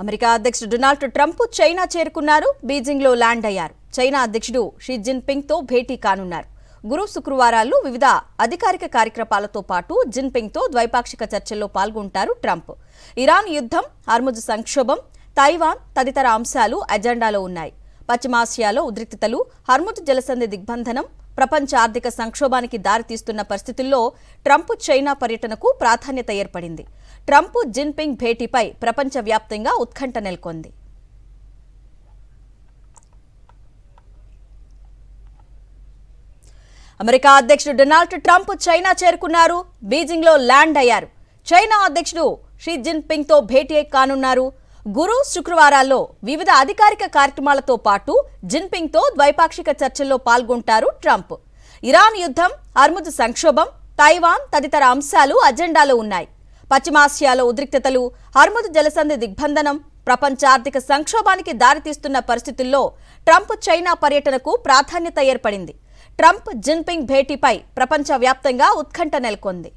America అధ్యక్షుడు Donald Trump China చేరుకున్నారు. బీజింగ్లో land అయ్యారు. చైనా అధ్యక్షుడు షీ జిన్పింగ్తో భేటీ కానున్నారు. గురు శుక్రవారాల్లో వివిధ అధికారిక కార్యక్రమాలతో పాటు జిన్పింగ్తో ద్వైపాక్షిక చర్చల్లో పాల్గొంటారు ట్రంప్. ఇరాన్ యుద్ధం, హార్ముజ్ సంక్షోభం, తైవాన్ తదితర అంశాలు ఎజెండాలో ఉన్నాయి. పశ్చిమాసియాలో ఉద్రిక్తతలు, హార్ముజ్ జలసంధి దిగ్బంధనం ప్రపంచ ఆర్థిక సంక్షోభానికి దారితీస్తున్న పరిస్థితుల్లో ట్రంప్ చైనా పర్యటనకు ప్రాధాన్యత ఏర్పడింది. ట్రంప్ జిన్పింగ్ భేటీపై ప్రపంచవ్యాప్తంగా ఉత్కంఠ నెలకొంది. అమెరికా అధ్యక్షుడు డొనాల్డ్ ట్రంప్ చైనా చేరుకున్నారు. బీజింగ్లో ల్యాండ్ అయ్యారు. చైనా అధ్యక్షుడు షీ జిన్పింగ్తో భేటీ కానున్నారు. గురు శుక్రవారాల్లో వివిధ అధికారిక కార్యక్రమాలతో పాటు జిన్పింగ్తో ద్వైపాక్షిక చర్చల్లో పాల్గొంటారు ట్రంప్. ఇరాన్ యుద్ధం, హార్ముజ్ సంక్షోభం, తైవాన్ తదితర అంశాలు అజెండాలో ఉన్నాయి. పశ్చిమాసియాలో ఉద్రిక్తతలు, హార్ముజ్ జలసంధి దిగ్బంధనం ప్రపంచ ఆర్థిక సంక్షోభానికి దారితీస్తున్న పరిస్థితుల్లో ట్రంప్ చైనా పర్యటనకు ప్రాధాన్యత ఏర్పడింది. ట్రంప్ జిన్పింగ్ భేటీపై ప్రపంచవ్యాప్తంగా ఉత్కంఠ నెలకొంది.